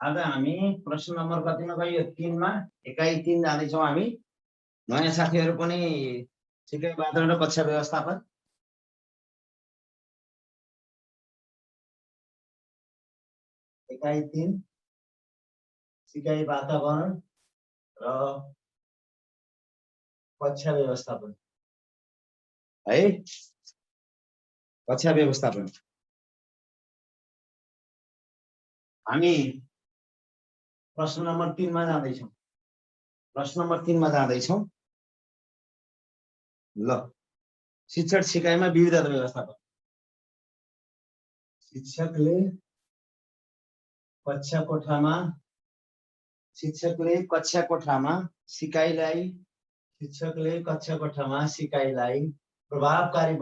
आज हामी प्रश्न नम्बर कतिमा गयो? 3 मा। एकाइ 3 जाँदैछौँ हामी। नयाँ साथीहरू पनि सिकाइ वातावरण र कक्षा व्यवस्थापन। एकाइ 3 सिकाइ वातावरण र कक्षा व्यवस्थापन है। कक्षा व्यवस्थापन हामी प्रश्न नम्बर 3 मा जाँदैछौँ। प्रश्न नम्बर 3 मा जाँदैछौँ। ल, शिक्षक सिकाइमा विविधता व्यवस्थापन। शिक्षकले कक्षा कोठामा सिकाइलाई प्रभावकारी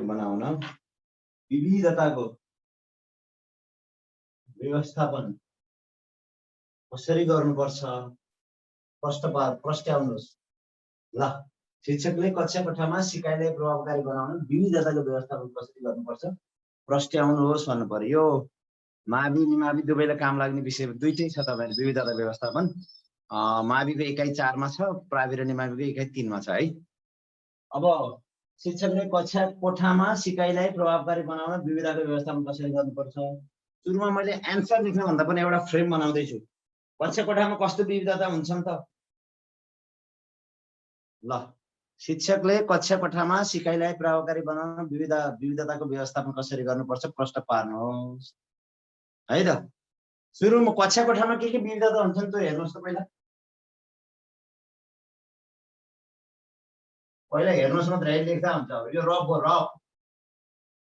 बनाउन विविधताको व्यवस्थापन कसरी गर्नुपर्छ? प्रश्नाउनुहोस्। ल, शिक्षकले कक्षा कोठामा सिकाइलाई प्रभावकारी बनाउन विविधताको व्यवस्थापन कसरी गर्नुपर्छ? प्रश्नाउनुहोस् भन्नु पर्यो। मावि निमावि दुवैलाई काम लाग्ने विषय दुईटै छ तपाईहरु। विविधता व्यवस्थापन माविको एकाइ 4 मा छ, प्रावि र निमाविको एकाइ 3 मा छ है। अब शिक्षकले कक्षा कोठामा सिकाइलाई प्रभावकारी बनाउन विविधताको व्यवस्थापन कसरी गर्नुपर्छ? सुरुमा मैले एन्सर लेख्न भन्दा पनि एउटा फ्रेम बनाउँदै छु। कक्षा कोठामा कस्तो विविधता हुन्छन् त? ल, शिक्षकले कक्षा कोठामा सिकाइलाई प्रभावकारी बनाउन विविधताको व्यवस्थापन कसरी गर्नुपर्छ? प्रश्न पार्नुहोस् है त। सुरुमा कक्षा कोठामा के विविधता हुन्छन् त हेर्नुहोस् त। पहिला हेर्नुहोस् मात्र, है लेख्दा हुन्छ। अब यो रफ हो, रफ।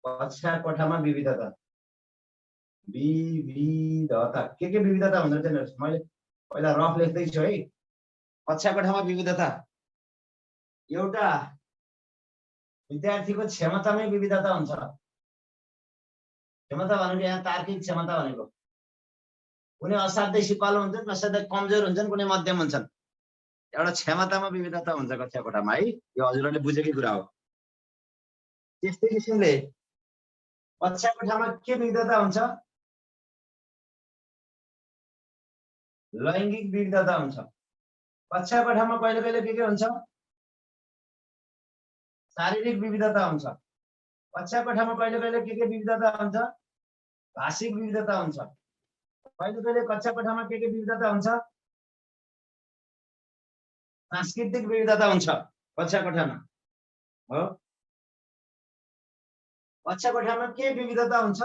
कक्षा कोठामा विविधता के विविधता भन्दै हेर्नुहोस्। मैले पहिला रफ लेख्दै छु है। कक्षा कोठामा विविधता एउटा विद्यार्थीको क्षमतामै विविधता हुन्छ। क्षमता भनेको यहाँ तार्किक क्षमता भनेको। कुनै असाध्यै सिपालु हुन्छन्, असाध्यै कमजोर हुन्छन्, कुनै मध्यम हुन्छन्। एउटा क्षमतामा विविधता हुन्छ कक्षा कोठामा है। यो हजुरहरूले बुझेकै कुरा हो। त्यस्तै किसिमले कक्षा कोठामा के विविधता हुन्छ? लैङ्गिक विविधता हुन्छ। कक्षा कोठामा कहिले कहिले के हुन्छ? शारीरिक विविधता हुन्छ। कक्षा कोठामा कहिले कहिले के विविधता हुन्छ? भाषिक विविधता हुन्छ। कहिले कहिले कक्षा कोठामा के विविधता हुन्छ? सांस्कृतिक विविधता हुन्छ कक्षा कोठामा हो। कक्षा कोठामा के विविधता हुन्छ?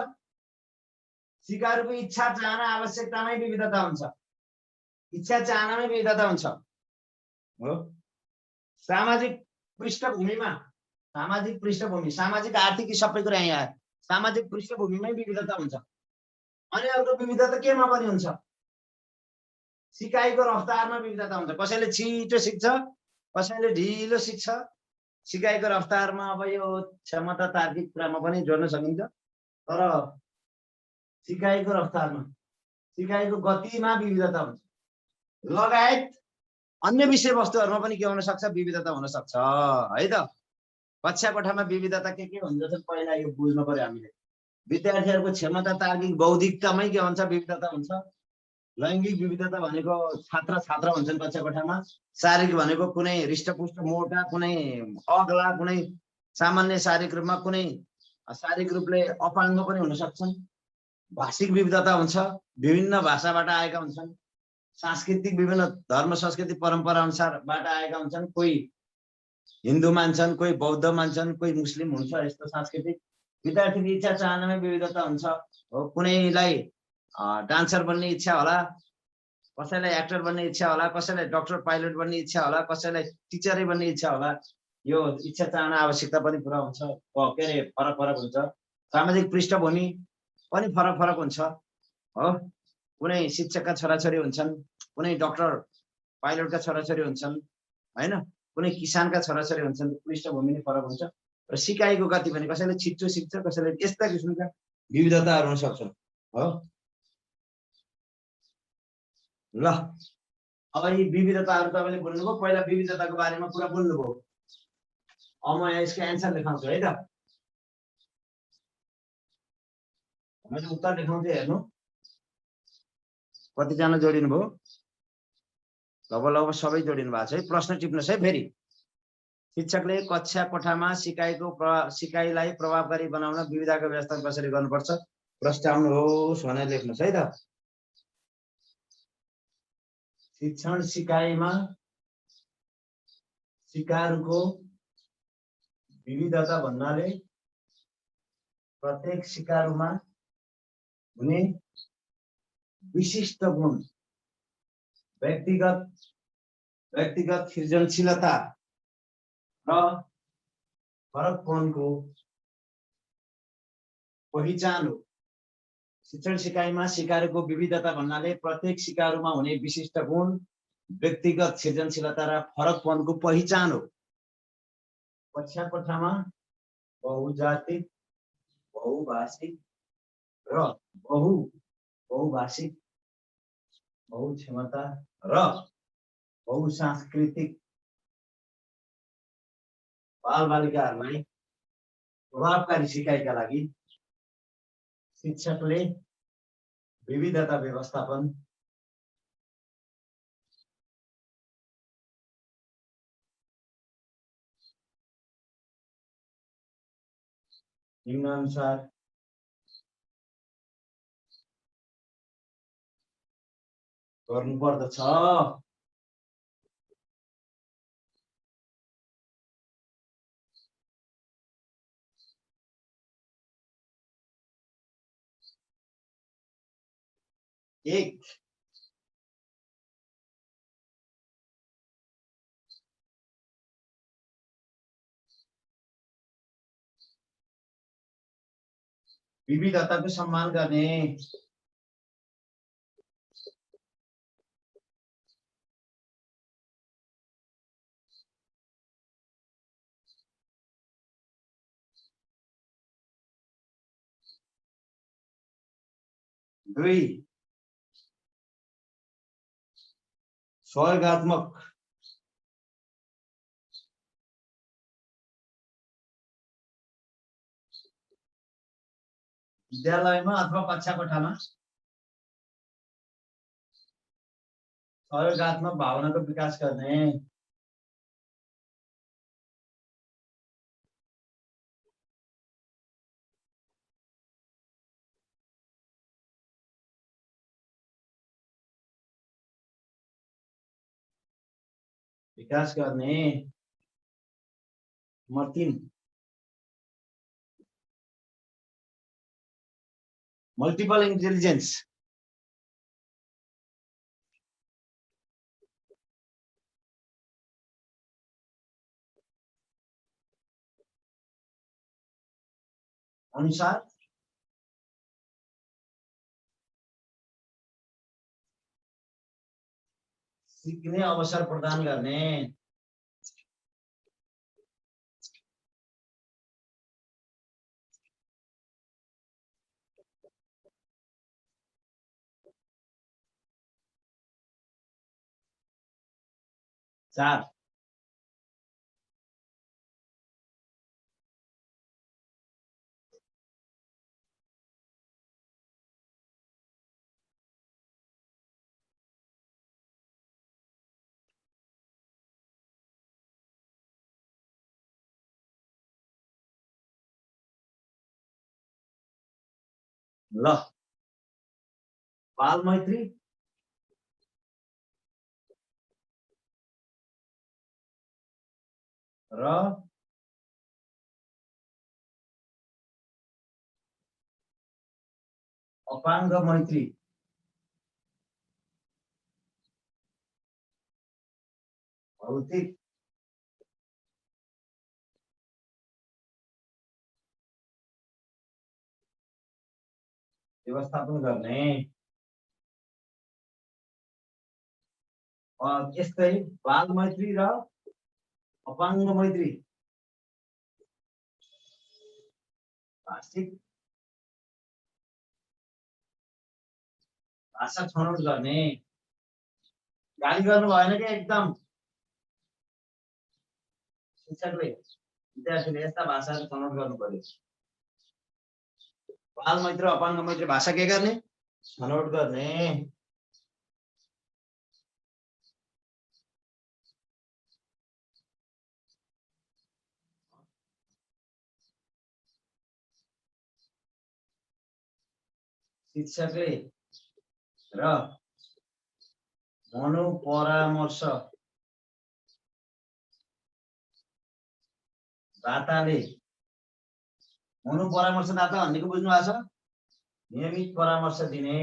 सिकारुको इच्छा चाहना आवश्यकतामै विविधता हुन्छ। इच्छा चाहनामै विविधता हुन्छ हो। सामाजिक पृष्ठभूमि, सामाजिक आर्थिक सबै कुरा यहाँ आयो। सामाजिक पृष्ठभूमिमै विविधता हुन्छ। अनि अर्को विविधता केमा पनि हुन्छ? सिकाइको रफ्तारमा विविधता हुन्छ। कसैले छिटो सिक्छ, कसैले ढिलो सिक्छ। सिकाइको रफ्तारमा अब यो क्षमता तार्किक कुरामा पनि जोड्न सकिन्छ। तर सिकाइको रफ्तारमा, सिकाइको गतिमा विविधता हुन्छ। लगायत अन्य विषयवस्तुहरुमा पनि के हुन सक्छ? विविधता हुन सक्छ है त। कक्षा कोठामा विविधता के हुन्छ पहिला यो बुझ्नु पर्यो हामीले। विद्यार्थीहरुको क्षमता तार्किक बौद्धिकतामै के हुन्छ? विविधता हुन्छ। लैङ्गिक विविधता भनेको छात्र छात्रा हुन्छन् कक्षा कोठामा। शारीरिक भनेको कुनै हृष्टपुष्ट मोटा, कुनै अग्ला, कुनै सामान्य शारीरिक रूपमा, कुनै शारीरिक रूपले अपाङ्ग पनि हुन सक्छन्। भाषिक विविधता हुन्छ, विभिन्न भाषाबाट आएका हुन्छन्। सांस्कृतिक विभिन्न धर्म संस्कृति परम्परा अनुसारबाट आएका हुन्छन्। कोही हिन्दू मान्छन्, कोही बौद्ध मान्छन्, कोही मुस्लिम हुन्छ। यस्तो सांस्कृतिक विद्यार्थीको इच्छा चाहनामै विविधता हुन्छ हो। कुनैलाई डान्सर बन्ने इच्छा होला, कसैलाई एक्टर बन्ने इच्छा होला, कसैलाई डाक्टर पाइलट बन्ने इच्छा होला, कसैलाई टिचरै बन्ने इच्छा होला। यो इच्छा चाहना आवश्यकता पनि पुरा हुन्छ, के अरे फरक फरक हुन्छ। सामाजिक पृष्ठभूमि पनि फरक फरक हुन्छ हो। कुनै शिक्षकका छोराछोरी हुन्छन्, कुनै डाक्टर पाइलटका छोराछोरी हुन्छन् हैन, कुनै किसानका छोराछोरी हुन्छन्। पृष्ठभूमि नै फरक हुन्छ। र सिकाइको गति पनि कसैले छिटो सिक्छ, कसैले यस्ता किसिमका विविधताहरू हुन सक्छन् हो। ल, अब यी विविधताहरू तपाईले बुझ्नुभयो। पहिला विविधताको बारेमा कुरा बुझ्नुभयो। अब म यसको एन्सर लेखाउँछु है त। मैले उत्तर देखाउँदै हेर्नु कतिजना जोडिनु भयो। लगभग लगभग सबै जोडिनु भएको छ है। प्रश्न टिप्नुहोस् है। फेरि शिक्षकले कक्षा कोठामा सिकाइलाई प्रभावकारी बनाउन विविधताको व्यवस्था कसरी गर्नुपर्छ प्रश्न आउनुहोस् भनेर लेख्नुहोस् है त। शिक्षण सिकाइमा सिकारुको विविधता भन्नाले प्रत्येक सिकारुमा हुने विशिष्ट गुण व्यक्तिगत सृजनशीलता र फरकपनको पहिचान हो। शिक्षण सिकाइमा सिकारुको विविधता भन्नाले प्रत्येक सिकारुमा हुने विशिष्ट गुण व्यक्तिगत सृजनशीलता र फरकपनको पहिचान हो। कक्षा कोठामा बहुजातिक बहुभाषिक र बहुभाषिक बहुक्षमता र बहुसांस्कृतिक बालबालिकाहरूलाई प्रभावकारी सिकाइका लागि शिक्षकले विविधता व्यवस्थापन निम्नानुसार गर्नुपर्दछ। एक, विविधताको सम्मान गर्ने। 2, सहयोगात्मक विद्यालयमा अथवा कक्षा कोठामा सहयोगात्मक भावनाको विकास गर्ने। Number 3, multiple intelligence. अनुसार सीखने अवसर प्रदान करने। चार, ल बाल मैत्री र अपाङ्ग मैत्री भौतिक व्यवस्थापन गर्ने। यस्तै बाल मैत्री र अपाङ्ग मैत्री भाषिक भाषा छनौट गर्ने। गाली गर्नु भएन कि एकदम शिक्षकले विद्यार्थीले यस्ता भाषाहरू छनौट गर्नु पर्यो। बाल मैत्री अपाङ्ग मैत्री भाषा के गर्ने छनौट गर्ने शिक्षकले र मनोपरामर्शदाताले मनोपरामर्शदाता भनेको बुझ्नु भएको छ नियमित परामर्श दिने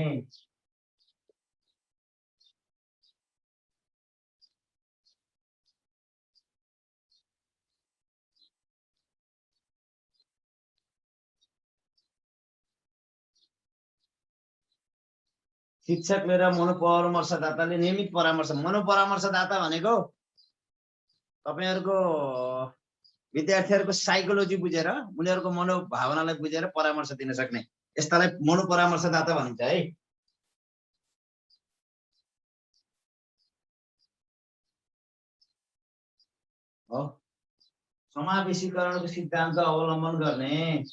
शिक्षकले र मनोपरामर्शदाताले नियमित परामर्श मनोपरामर्शदाता भनेको तपाईहरुको विद्यार्थीहरुको साइकोलोजी बुझेर उनीहरुको मनोभावनालाई बुझेर परामर्श दिन सक्ने यस्तालाई मनोपरामर्शदाता भनिन्छ है हो समावेशीकरणको सिद्धान्त अवलम्बन गर्ने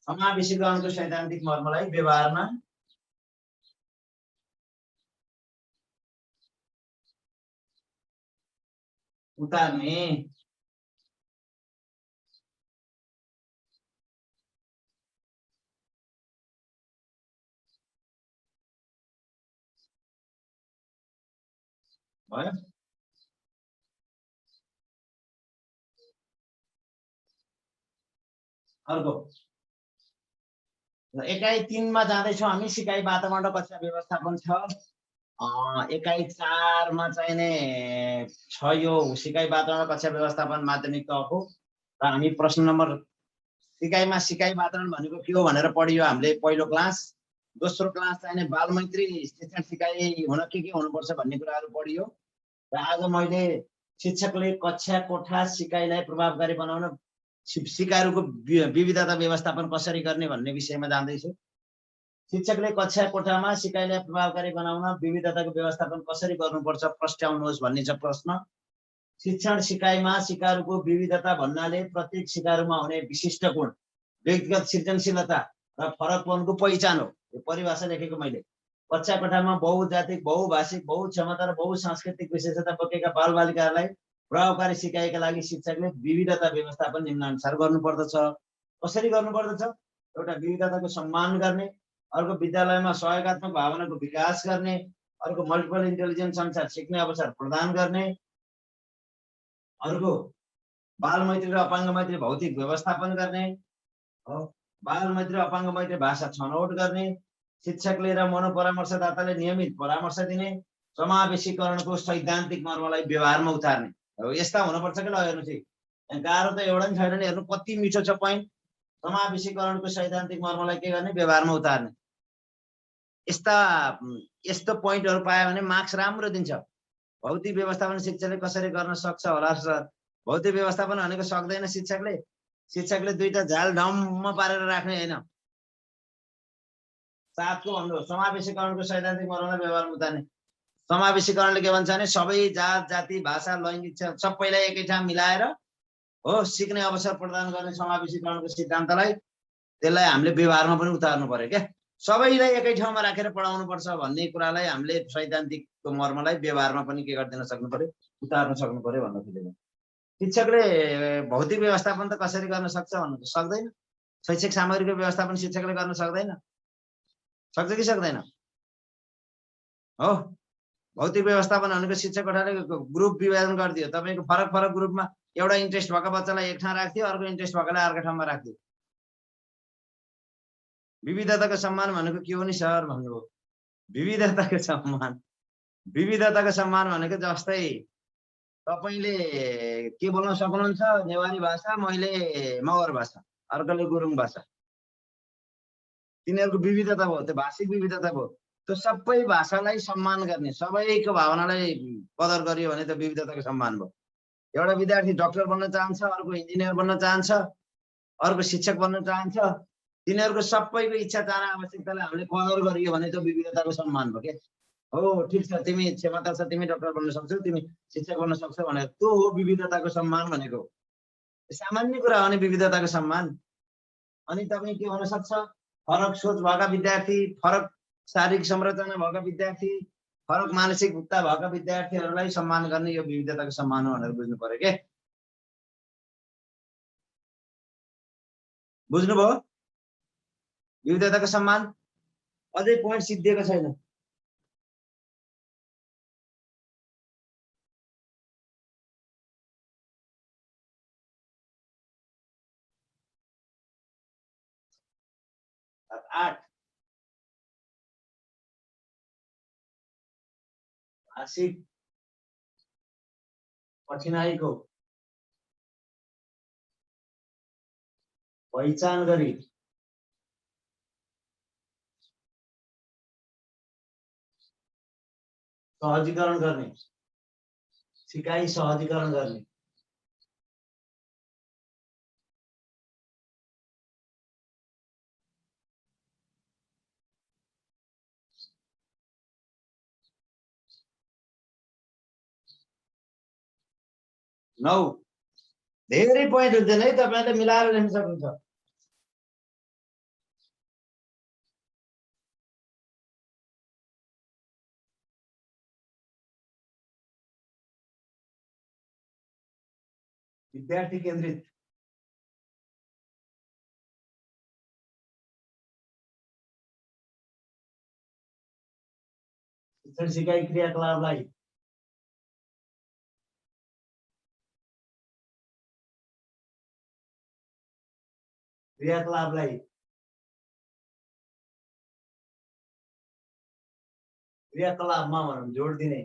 समावेशीकरणको सैद्धान्तिक मर्मलाई व्यवहारमा उतार्ने भयो अर्को एकाइ 3 मा जाँदैछौँ हामी सिकाइ वातावरण र कक्षा व्यवस्थापन छ एकाइ 4 मा चाहिने छ यो सिकाइ वातावरण र कक्षा व्यवस्थापन माध्यमिक तहको र हामी प्रश्न नम्बर सिकाइमा सिकाइ वातावरण भनेको के हो भनेर पढियो हामीले पहिलो क्लास दोस्रो क्लास चाहिने बाल मैत्री शिक्षण सिकाइ हुन के हुनुपर्छ भन्ने कुराहरू पढियो र आज मैले शिक्षकले कक्षा कोठा सिकाइलाई प्रभावकारी बनाउन सिकाइहरूको विविधता व्यवस्थापन कसरी गर्ने भन्ने विषयमा जान्दैछु शिक्षकले कक्षा कोठामा सिकाइलाई प्रभावकारी बनाउन विविधताको व्यवस्थापन कसरी गर्नुपर्छ प्रस्ट्याउनुहोस् भन्ने छ प्रश्न शिक्षण सिकाइमा सिकाइहरूको विविधता भन्नाले प्रत्येक सिकाइहरूमा हुने विशिष्ट गुण व्यक्तिगत सृजनशीलता र फरकपनको पहिचान हो यो परिभाषा लेखेको मैले कक्षा कोठामा बहुजातिक बहुभाषिक बहुक्षमता र बहुसांस्कृतिक विशेषता बोकेका बालबालिकाहरूलाई प्रभावकारी सिकाइका लागि शिक्षकले विविधता व्यवस्थापन निम्नानुसार गर्नुपर्दछ कसरी गर्नुपर्दछ एउटा विविधताको सम्मान गर्ने अर्को विद्यालयमा सहयोगात्मक भावनाको विकास गर्ने अर्को मल्टिपल इन्टेलिजेन्स अनुसार सिक्ने अवसर प्रदान गर्ने अर्को बाल मैत्री र अपाङ्ग मैत्री भौतिक व्यवस्थापन गर्ने बाल मैत्री र अपाङ्ग मैत्री भाषा छनौट गर्ने शिक्षकले र मनोपरामर्शदाताले नियमित परामर्श दिने समावेशीकरणको सैद्धान्तिक मर्मलाई व्यवहारमा उतार्ने यस्ता हुनुपर्छ कि ल हेर्नुहोस् है गाह्रो त एउटा नि छैन नि हेर्नु कति मिठो छ पोइन्ट समावेशीकरणको सैद्धान्तिक मर्मलाई के गर्ने व्यवहारमा उतार्ने यस्तो पोइन्टहरू पायो भने मार्क्स राम्रो दिन्छ भौतिक व्यवस्थापन शिक्षकले कसरी गर्न सक्छ होला सर भौतिक व्यवस्थापन भनेको सक्दैन शिक्षकले दुईटा झाल ढम्म पारेर राख्ने हैन साथको भन्नु समावेशीकरणको सैद्धान्तिक मर्मलाई व्यवहारमा उतार्ने समावेशीकरणले के भन्छ भने सबै जात जाति भाषा लैङ्गिक सबैलाई एकै ठाउँ मिलाएर हो सिक्ने अवसर प्रदान गर्ने समावेशीकरणको सिद्धान्तलाई त्यसलाई हामीले व्यवहारमा पनि उतार्नु पर्यो क्या सबैलाई एकै ठाउँमा राखेर पढाउनु पर्छ भन्ने कुरालाई हामीले सैद्धान्तिकको मर्मलाई व्यवहारमा पनि के गरिदिन सक्नु पर्यो उतार्न सक्नु पर्यो भन्न खोजेको शिक्षकले भौतिक व्यवस्थापन त कसरी गर्न सक्छ भन्नु सक्दैन शैक्षिक सामग्रीको व्यवस्थापन शिक्षकले गर्न सक्दैन सक्छ कि सक्दैन हो भौतिक व्यवस्थापन भनेको शिक्षक कोठाले ग्रुप विभाजन गरिदियो तपाईको फरक फरक ग्रुपमा एउटा इन्ट्रेस्ट भएको बच्चालाई एक ठाउँ राख्दियो अर्को इन्ट्रेस्ट भएकोलाई अर्को ठाउँमा राख्दियो विविधताको सम्मान भनेको के हो नि सर भन्नुभयो विविधताको सम्मान भनेको जस्तै तपाईले के बोल्न सक्नुहुन्छ नेवारी भाषा मैले मगर भाषा अर्कोले गुरुङ भाषा तिनीहरूको विविधता भयो त्यो भाषिक विविधता भयो त्यो सबै भाषालाई सम्मान गर्ने सबैको भावनालाई कदर गरियो भने त्यो विविधताको सम्मान भयो एउटा विद्यार्थी डाक्टर बन्न चाहन्छ, अर्को इन्जिनियर बन्न चाहन्छ, अर्को शिक्षक बन्न चाहन्छ। तिनीहरूको सबैको इच्छा चाहना आवश्यकतालाई हामीले कदर गरियो भने त्यो विविधताको सम्मान हो के। हो ठिक छ, तिमी क्षमता छ, तिमी डाक्टर बन्न सक्छौ, तिमी शिक्षक बन्न सक्छौ भनेर त्यो हो विविधताको सम्मान भनेको। सामान्य कुरा हो नि विविधताको सम्मान। अनि तपाईँ के हुन सक्छ, फरक सोच भएका विद्यार्थी, फरक शारीरिक संरचना भएका विद्यार्थी, फरक मानसिकता भएका विद्यार्थीहरूलाई सम्मान गर्ने यो विविधताको सम्मान हो भनेर बुझ्नु पर्यो के। बुझ्नुभयो? विविधताको सम्मान। अझै पोइन्ट सिद्धिएको छैन। आठ भाषिक कठिनाइको पहिचान गरी सहजीकरण गर्ने, सिकाइ सहजीकरण गर्ने। नौ धेरै पोइन्ट हुँदैन है, तपाईँले मिलाएर लेख्न सक्नुहुन्छ। विद्यार्थी केन्द्रित, शिक्षण सिकाइ क्रियाकलापलाई क्रियाकलापमा भनौँ जोड दिने।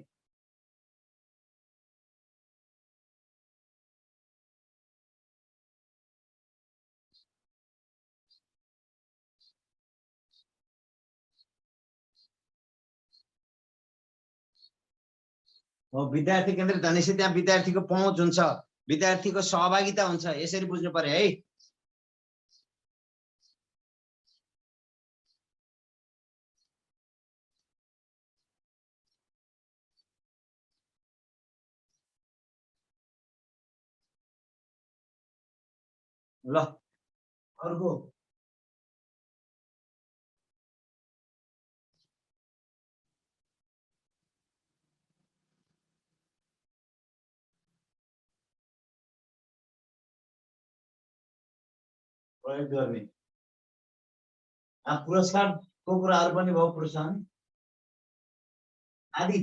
विद्यार्थी केन्द्रित भनेपछि त्यहाँ विद्यार्थीको पहुँच हुन्छ, विद्यार्थीको सहभागिता हुन्छ, यसरी बुझ्नु पर्यो है। ल अर्को प्रयोग गर्ने। पुरस्कारको कुराहरू पनि भयो, प्रोत्साहन आदि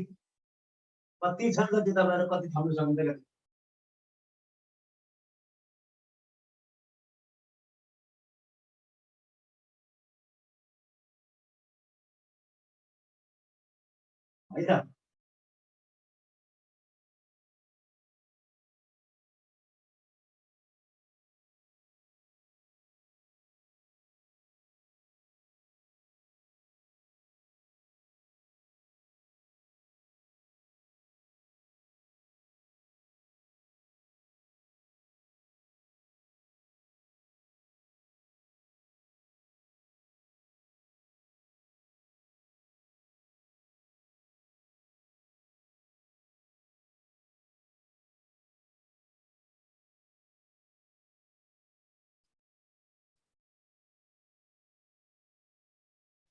कति छन् जति तपाईँहरू कति थप्न सक्नुहुन्छ। है त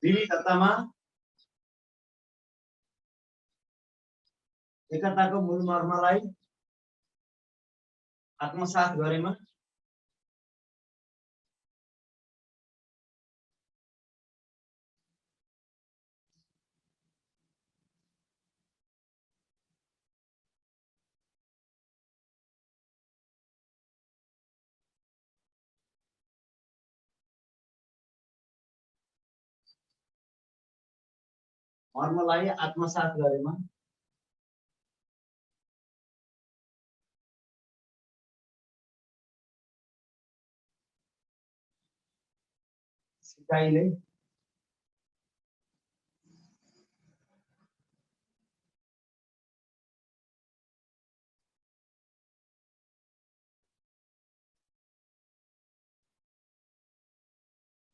विविधतामा एकताको मूल मर्मलाई आत्मसात गरेमा मर्मलाई आत्मसात गरेमा सिकाइले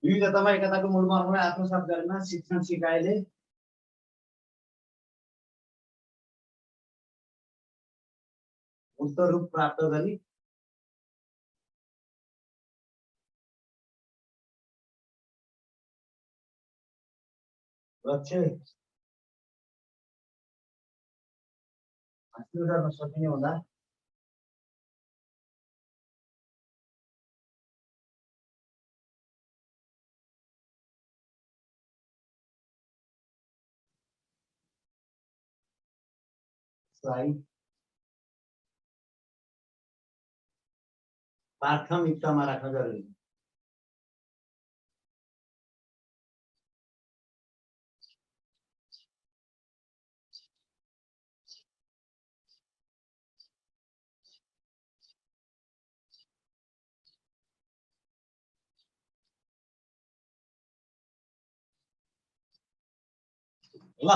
विविधतामा एकताको मूल मर्मलाई आत्मसात गरेमा शिक्षण सिकाइले मूर्त रूप प्राप्त गरी लक्ष्य हासिल गर्न सकिने हुँदा प्राथमिकतामा राख्न जरुरी। ल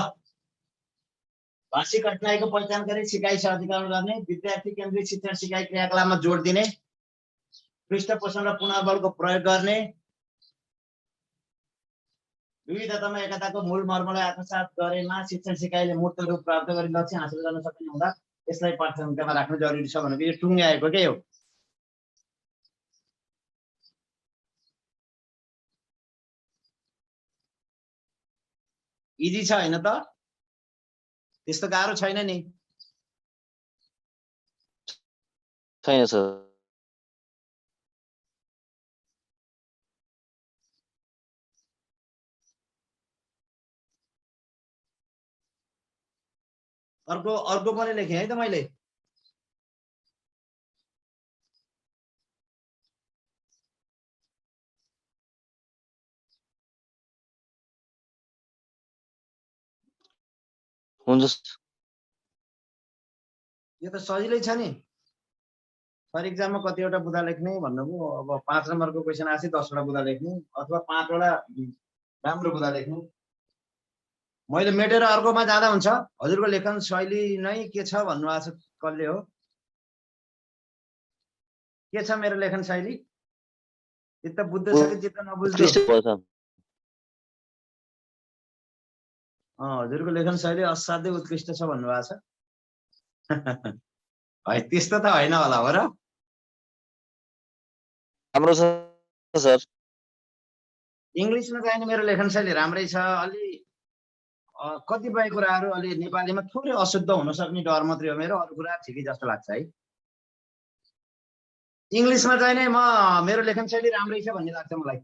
भाषिक कठिनाइको पहिचान गरी सिकाइ सहजीकरण गर्ने, विद्यार्थी केन्द्रित शिक्षण सिकाइ क्रियाकलापमा जोड दिने, पृष्ठपोषण र पुनर्बलको प्रयोग गर्ने, विविधतामा एकताको मूल मर्मलाई आत्मसात गरेमा शिक्षण सिकाइले मूर्त रूप प्राप्त गरी लक्ष्य हासिल गर्न सकिने हुँदा यसलाई प्राथमिकतामा राख्नु जरुरी छ भनेको यो टुङ्गे आएको के हो। इजी छ हैन त, त्यस्तो गाह्रो छैन नि। छैन सर। अर्को अर्को पनि लेखेँ है त मैले। हुन्छ। यो त सजिलै छ नि। फर इक्जाममा कतिवटा बुदा लेख्ने भन्नुभयो, अब 5 नम्बरको क्वेसन आएपछि 10 वटा बुदा लेख्ने अथवा 5 वटा राम्रो बुदा लेख्ने। मैले मेटेर अर्कोमा जाँदा हुन्छ। हजुरको लेखन शैली नै के छ भन्नुभएको छ कसले हो? के छ मेरो लेखन शैली? चित्त बुझ्दो छ कि चित्त नबुझ्दो? हजुरको लेखन शैली असाध्यै उत्कृष्ट छ भन्नुभएको छ। है त्यस्तो त होइन होला हो र? राम्रो छ सर। इङ्ग्लिसमा चाहिँ मेरो लेखन शैली राम्रै छ। अलि कतिपय कुराहरू अलि नेपालीमा थोरै अशुद्ध हुन सक्ने डर मात्रै हो मेरो, अरू कुरा ठिकै जस्तो लाग्छ है। इङ्ग्लिसमा चाहिँ नै मेरो लेखन शैली राम्रै छ भन्ने लाग्छ मलाई।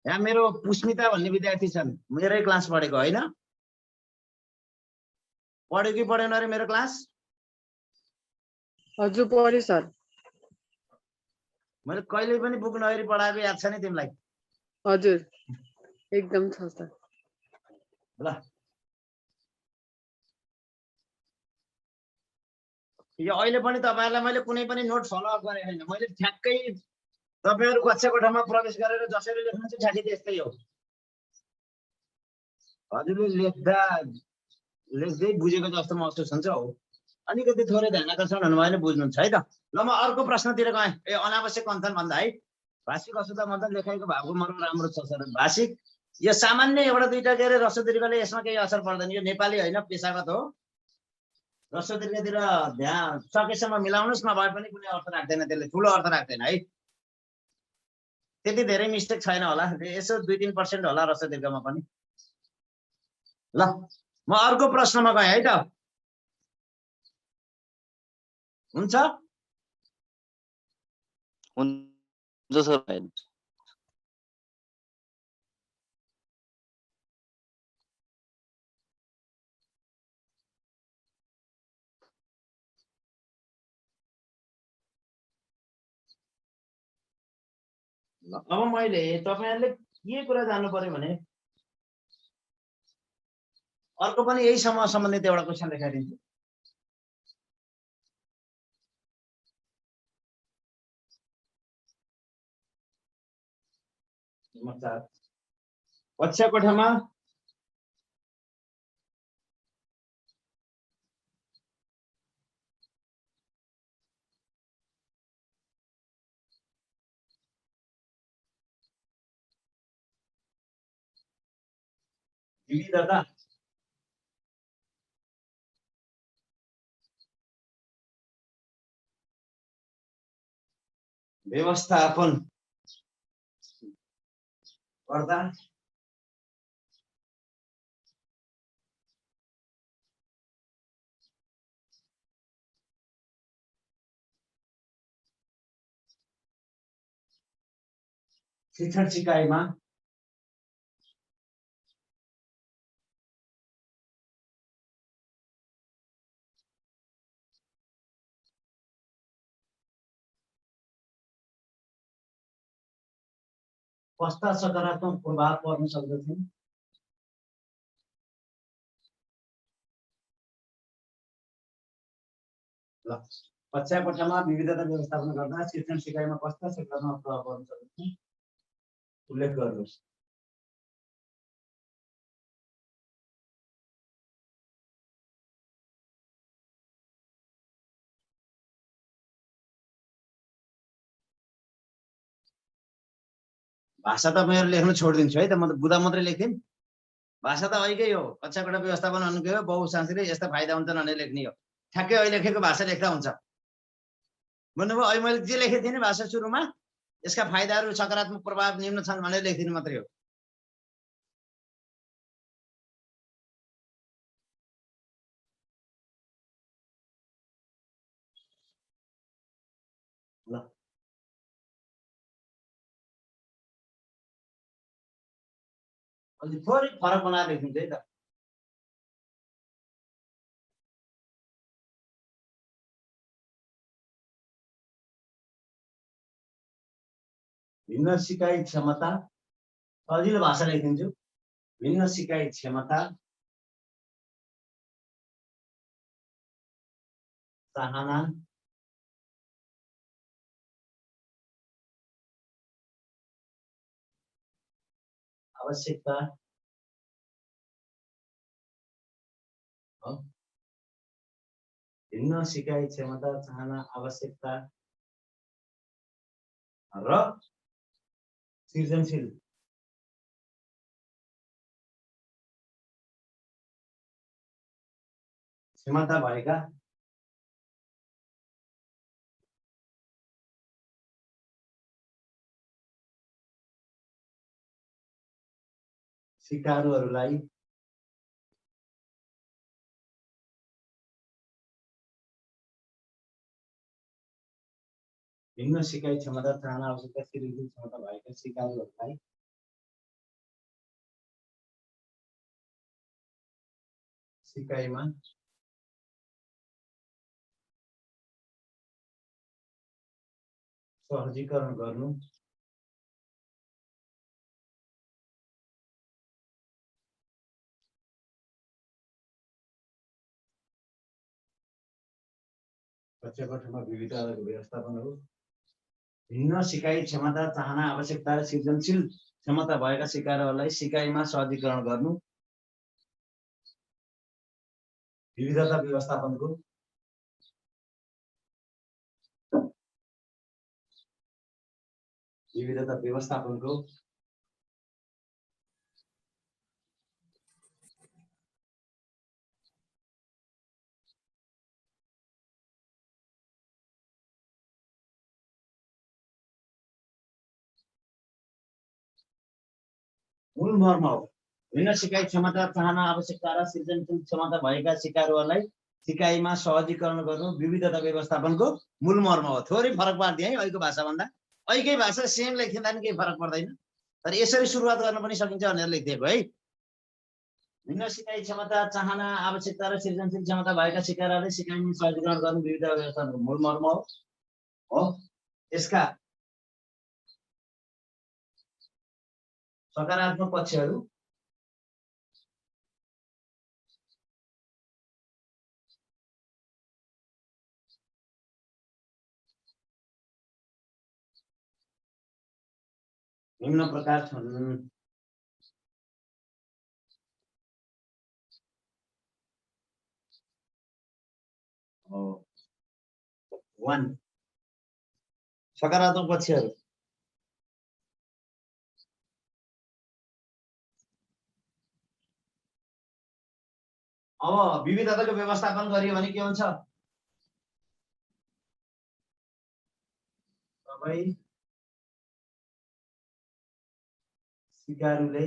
यहाँ मेरो पुस्मिता भन्ने विद्यार्थी छन्, मेरै क्लास पढेको होइन। पढ्यो कि पढेन अरे मेरो क्लास? हजुर पढ्यो सर। मैले कहिले पनि बुक नहेरी पढाएको याद छ नि तिमीलाई? हजुर एकदम छ सर। ल यो अहिले पनि तपाईहरुलाई मैले कुनै पनि नोट फलो अप गरेको छैन। मैले ठ्याक्कै तपाईहरु कक्षा कोठामा प्रवेश गरेर जसरी लेख्नुहुन्छ ठ्याक्कै त्यस्तै हो। हजुरले लेख्दै बुझेको जस्तो महसुस हुन्छ हो। अलिकति थोरै ध्यान आकर्षण हुनुभयो भने बुझ्नुहुन्छ है त। ल म अर्को प्रश्नतिर गएँ। अनावश्यक मन्थन भन्दा है भाषिक अशुद्ध मन्थन लेखाइको भागको मर्म राम्रो छ सर। भाषिक यो सामान्य एउटा दुईटा के अरे ह्रस्व दीर्घले यसमा केही असर पर्दैन। यो नेपाली होइन, पेशागत हो। ह्रस्व दीर्घतिर ध्यान सकेसम्म मिलाउनुस्, नभए पनि कुनै अर्थ राख्दैन, त्यसले ठुलो अर्थ राख्दैन है। त्यति धेरै मिस्टेक छैन होला, यसो 2-3% होला ह्रस्व दीर्घमा पनि। ल म अर्को प्रश्नमा गएँ है त। हुन्छ हुन्छ सर। अब मैले तपाईहरुले के कुरा जान्नु पर्यो भने अर्को पनि यही समूह सम्बन्धित एउटा क्वेशन लेखाइदिन्छु। कक्षा कोठामा विविधता व्यवस्थापन गर्दा शिक्षण सिकाइमा कस्ता सकारात्मक प्रभाव पर्न सक्दछन्? ल कक्षा कोठामा विविधता व्यवस्थापन गर्दा शिक्षण सिकाइमा कस्ता सकारात्मक प्रभाव पर्न सक्दछन् उल्लेख गर्नुहोस्। भाषा त मेरो लेख्न छोडिदिन्छु है त, म त बुदा मात्रै लेख्थेँ। भाषा त अहिलेकै हो, कक्षा कोठा व्यवस्थापन अनुकै हो, बहुसांस्कृतिक यस्ता फाइदा हुन्छन् भनेर लेख्ने हो। ठ्याक्कै अहिले लेखेको भाषा लेख्दा हुन्छ। भन्नुभयो अहिले मैले जे लेखेको थिएँ नि भाषा सुरुमा, यसका फाइदाहरू सकारात्मक प्रभाव निम्न छन् भनेर लेखिदिनु मात्रै हो। ल अलि थोरै फरक बनाएर लेखिन्छ है त। भिन्न सिकाइ क्षमता, सजिलो भाषा लेखिन्छु। भिन्न सिकाइ क्षमता, चाहना, आवश्यकता भिन्न सिकाइ क्षमता, चाहना, आवश्यकता र सृजनशील क्षमता भएका सिकारुहरूलाई भिन्न सिकाइ क्षमता, चाहना, आवश्यकता, सृजनशील क्षमता भएका सिकारुहरूलाई सिकाइमा सहजीकरण गर्नु कक्षा कोठामा विविधताको व्यवस्थापन हो। भिन्न सिकाइ क्षमता, चाहना, आवश्यकता र सृजनशील क्षमता भएका सिकारुहरूलाई सिकाइमा सहजीकरण गर्नु विविधता व्यवस्थापनको मूल मर्म हो। भिन्न सिकाइ क्षमता, चाहना, आवश्यकता र सृजनशील क्षमता भएका सिकारुहरूलाई सिकाइमा सहजीकरण गर्नु विविधता व्यवस्थापनको मूल मर्म हो। थोरै फरक पार्दिएँ है अहिलेको भाषाभन्दा। अहिलेकै भाषा सेम लेखिँदा नि केही फरक पर्दैन, तर यसरी सुरुवात गर्न पनि सकिन्छ भनेर लेखिदिएको है। भिन्न सिकाइ क्षमता, चाहना, आवश्यकता र सृजनशील क्षमता भएका सिकारुहरूले सिकाइमा सहजीकरण गर्नु विविधता व्यवस्थापनको मूल मर्म हो। यसका सकारात्मक पक्षहरू निम्न प्रकार छन्। 1 सकारात्मक पक्षहरू अब विविधताको व्यवस्थापन गरियो भने के हुन्छ? सबै सिकारुले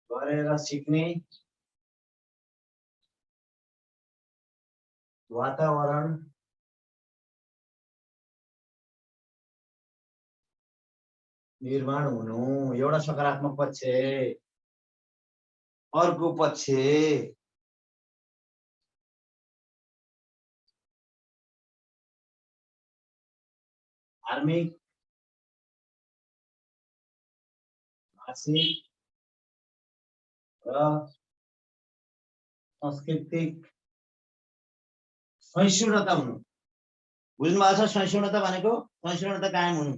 गरेर सिक्ने वातावरण निर्माण हुनु एउटा सकारात्मक पक्ष। अर्को पक्ष धार्मिक, भाषिक र सांस्कृतिक सहिष्णुता हुनु। बुझ्नु भएको छ? सहिष्णुता भनेको सहिष्णुता कायम हुनु,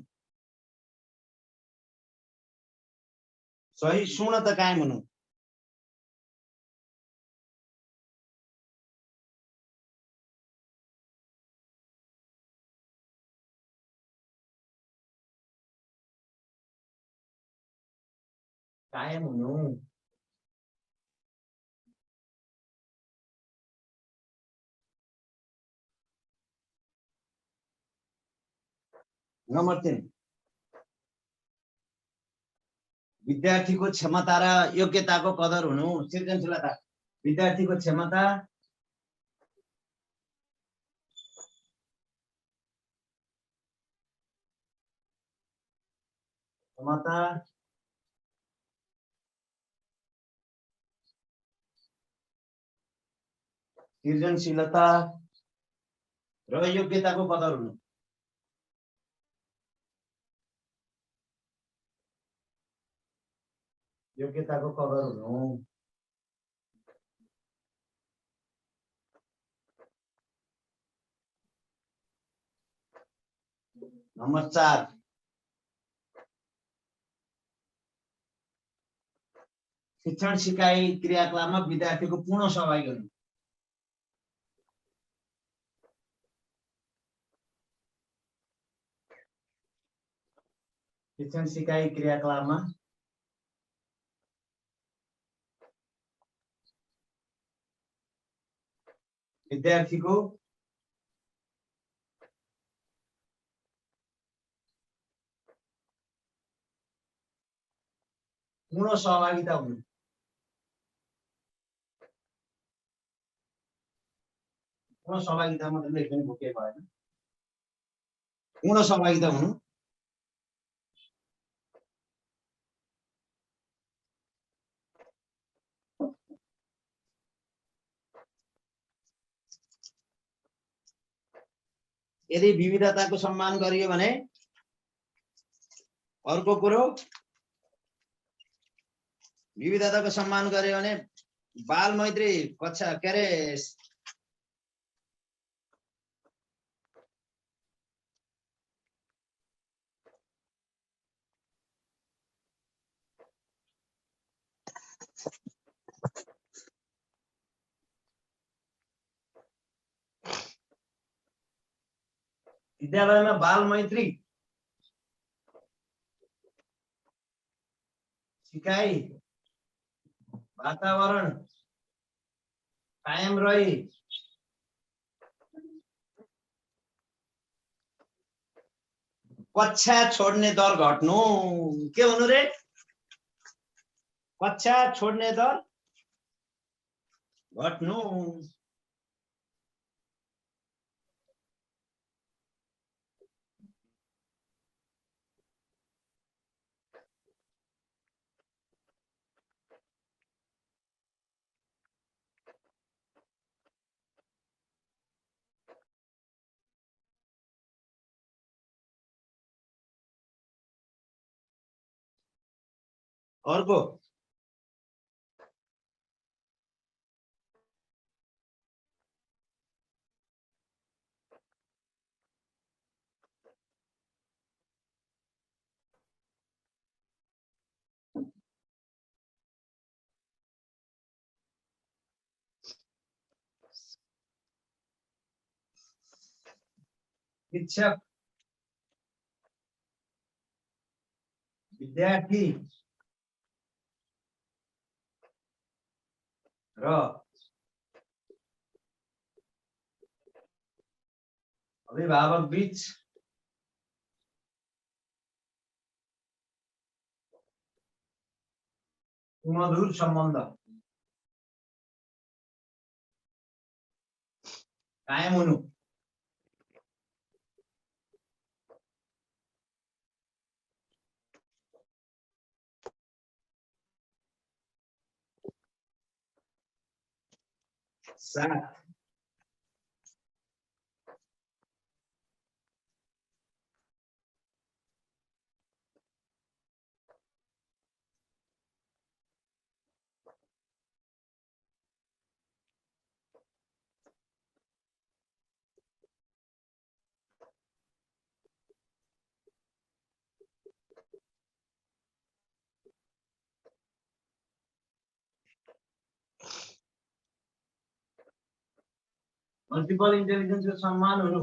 सहिष्णुता कायम हुनु। कायम हुनु। नम्बर 3 विद्यार्थीको क्षमता र योग्यताको कदर हुनु। सृजनशीलता विद्यार्थीको क्षमता सृजनशीलता र योग्यताको कदर हुनु। योग्यताको कदर हुनु। नम्बर 4 शिक्षण सिकाइ क्रियाकलापमा विद्यार्थीको पूर्ण सहभागी हुनु। शिक्षण सिकाइ क्रियाकलापमा विद्यार्थीको पूर्ण सहभागिता हुनु। पूर्ण सहभागिता मतलब लेख्नु भोके भएन। पूर्ण सहभागिता हुनु। यदि विविधताको सम्मान गरियो भने अर्को कुरो, विविधताको सम्मान गर्यो भने बाल मैत्री कक्षा के अरे विद्यालयमा बाल मैत्री सिकाइ वातावरण कायम रही कक्षा छोड्ने दर घट्नु। के हुनु रे? कक्षा छोड्ने दर घट्नु। अर्को शिक्षक विद्यार्थी र अभिभावक बीच सुमधुर सम्बन्ध कायम हुनु। साथ मल्टिपल इन्टेलिजेन्सको सम्मान हुनु।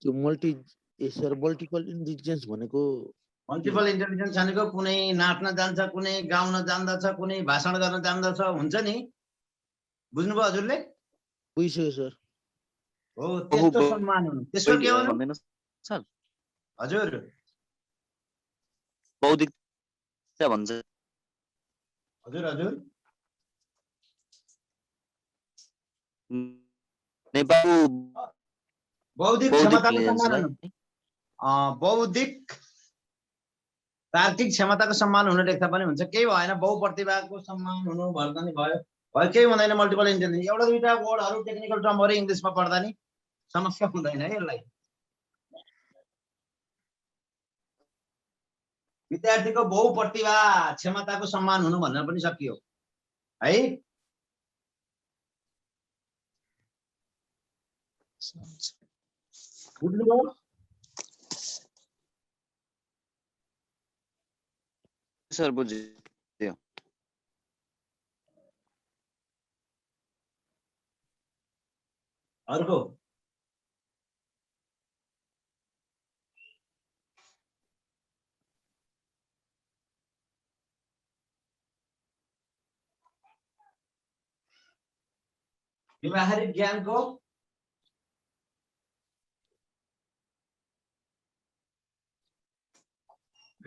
त्यो मल्टिपल इन्टेलिजेन्स भनेको मल्टिपल इन्टेलिजेन्स भनेको कुनै नाच्न जान्छ, कुनै गाउन जान्दछ, कुनै भाषण गर्न जान्दछ, हुन्छ नि। बुझ्नुभयो हजुरले? बुझिसक्यो सर। हो, त्यस्तो सम्मान हुनु। त्यसको के हो भन्दिनुहोस् सर। हजुर? बौद्धिकता भन्छ। हजुर हजुर। नेपाल बौद्धिक क्षमताको सम्मान हुनु। बौद्धिक तार्किक क्षमताको सम्मान हुनु लेख्दा पनि हुन्छ, केही भएन। बहुप्रतिभाको सम्मान हुनु भन्दा नि भयो, केही हुँदैन। मल्टिपल इन्टेलिजेन्स एउटा दुईटा वर्डहरू टेक्निकल टर्महरू इङ्ग्लिसमा पढ्दा नि समस्या हुँदैन है यसलाई। विद्यार्थीको बहुप्रतिभा क्षमताको सम्मान हुनु भनेर पनि सकियो है। बुझ्नुभयो? सर बुझ्यो। अर्को व्यवहारिक ज्ञानको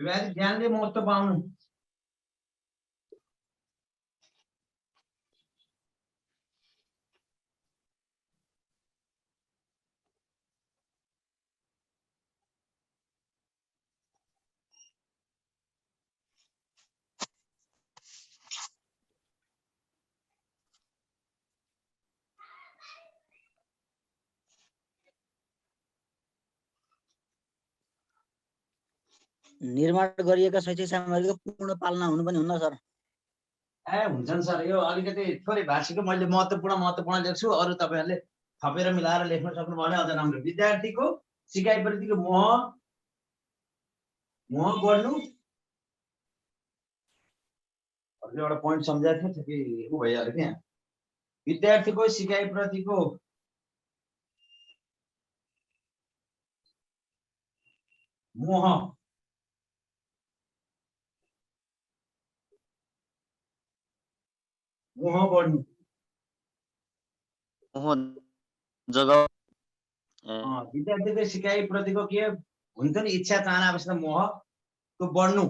व्यवहारिक ज्ञानले महत्त्व पाउनु। निर्माण गरिएका शैक्षिक सामग्रीको पूर्ण पालना हुनु पनि हुन्न सर। हुन्छन् सर। यो अलिकति थोरै भाषीको मैले महत्त्वपूर्ण लेख्छु, अरू तपाईहरुले थपेर मिलाएर लेख्न सक्नुभयो भने अझ राम्रो। विद्यार्थीको सिकाइप्रतिको मोह बढ्नु। हजुर एउटा पोइन्ट सम्झाएको थियो कि उ भइहाल्यो क्या। विद्यार्थीको सिकाइप्रतिको मोह बढ्नु। विद्यार्थीको सिकाइप्रतिको के हुन्छ नि, इच्छा चाहना आवश्यकता मोह त्यो बढ्नु।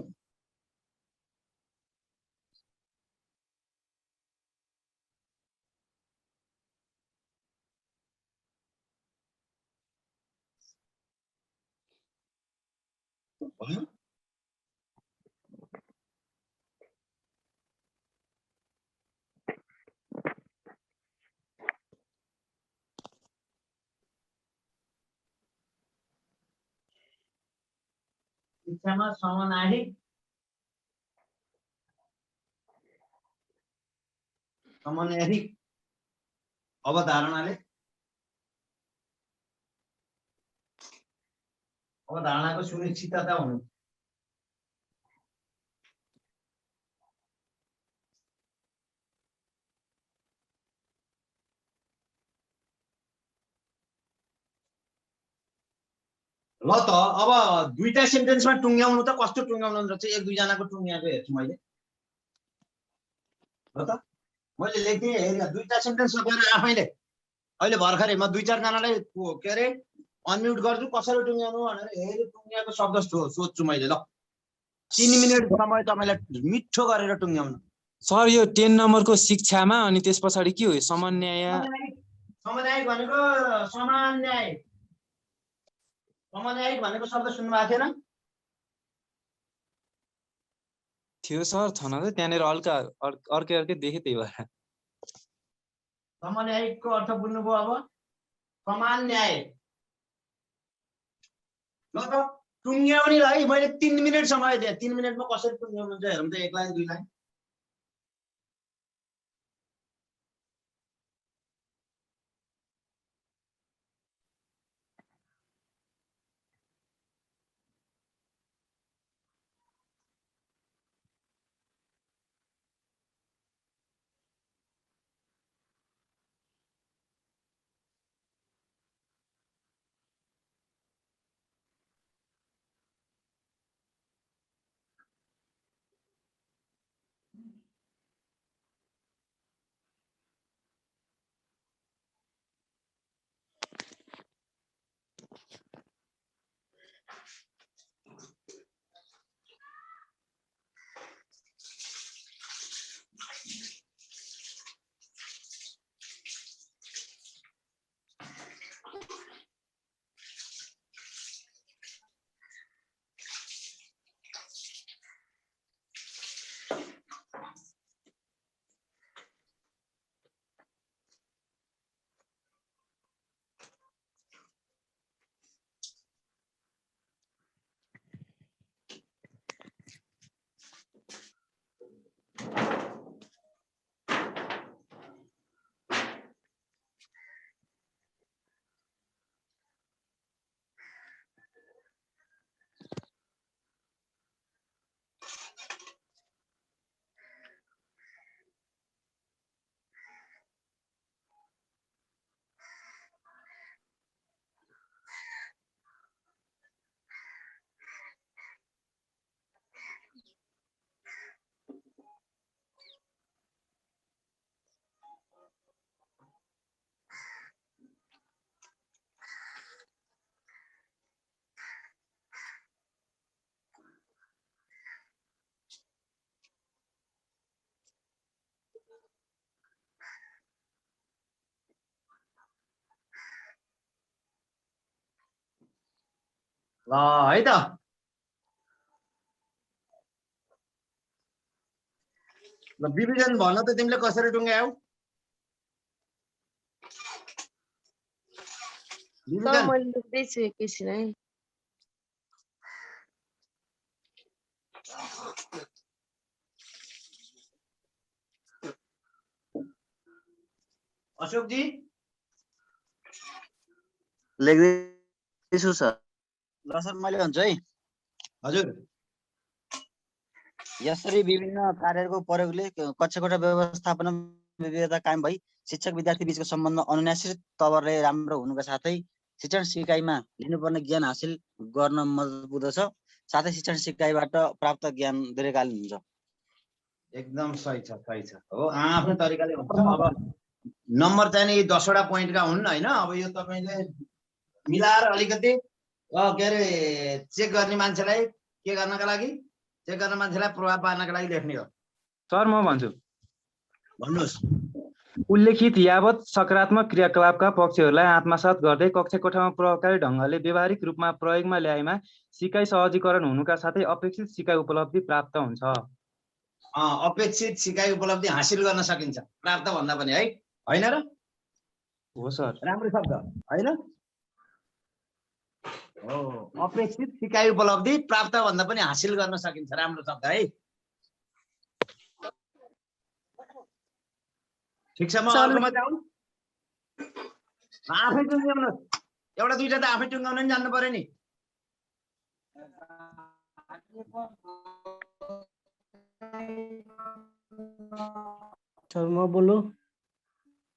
शिक्षामा समन्वयिक अवधारणाको सुनिश्चितता हुनु। ल त अब दुईटा सेन्टेन्समा टुङ्ग्याउनु त कस्तो टुङ्ग्याउनु रहेछ एक दुईजनाको टुङ्ग्याएको हेर्छु मैले ल त मैले लेखेँ हेर दुईटा सेन्टेन्स गरेर आफैले अहिले भर्खरै म दुई चारजनालाई के अरे अनम्युट गर्छु कसरी टुङ्ग्याउनु भनेर हेरि टुङ्ग्याएको शब्द सोध्छु मैले ल 3 मिनेट समय तपाईलाई मिठो गरेर टुङ्ग्याउनु सर यो 10 नम्बरको शिक्षामा अनि त्यस पछाडि के हो समन्वय समन्वयिक भनेको समान न्याय समन्वयिक भनेको शब्द सुन्नु भएको थिएन थियो सर छन त त्यहाँनेर हल्का अर्कै देखे त्यही भएर समन्वयिकको अर्थ बुझ्नुभयो अब समान न्याय ल त टुङ्ग्याउनेलाई मैले 3 मिनेट समय दिएँ 3 मिनेटमा कसरी टुङ्ग्याउनुहुन्छ हेरौँ त एक लाइन दुई लाइन ल है त ल डिभिजन भन्न त तिमीले कसरी टुङ्ग्यायौ सर डिभिजन मैले लेख्दैछु एकैछिन है अशोक जी लेख्दैछु सर ल सर मैले भन्छु है हजुर यसरी विभिन्न कार्यहरूको प्रयोगले कक्षाकोठा व्यवस्थापन विविधता कायम भई शिक्षक विद्यार्थी बीचको सम्बन्ध अनुनासित तवरले राम्रो हुनुका साथै शिक्षण सिकाइमा लिनुपर्ने ज्ञान हासिल गर्न मद्दत पुग्दछ साथै शिक्षण सिकाइबाट प्राप्त ज्ञान दीर्घकालीन हुन्छ एकदम सही छ हो आफ्नो तरिकाले हुन्छ अब नम्बर चाहिँ नि 10 वटा पोइन्टका हुन् हैन अब यो तपाईले मिलाएर अलिकति के अरे चेक गर्ने मान्छेलाई के गर्नका लागि चेक गर्न मान्छेलाई प्रभाव पार्नका लागि लेख्ने हो सर म भन्छु भन्नुस् उल्लेखित यावत सकारात्मक क्रियाकलापका पक्षहरूलाई आत्मसात गर्दै कक्षाकोठामा प्रभावकारी ढङ्गले व्यावहारिक रूपमा प्रयोगमा ल्याएमा सिकाइ सहजीकरण हुनुका साथै अपेक्षित सिकाइ उपलब्धि प्राप्त हुन्छ अपेक्षित सिकाइ उपलब्धि हासिल गर्न सकिन्छ प्राप्त भन्दा पनि है हैन र हो सर राम्रो शब्द हैन हो अपेक्षित सिकाइ उपलब्धि प्राप्त भन्दा पनि हासिल गर्न सकिन्छ राम्रो शब्द है ठिक छ म अर्कोमा जाउँ आफै टुङ्ग्याउनु एउटा दुईटा त आफै टुङ्ग्याउन नि जान्नु पर्यो नि सर म बोल्नु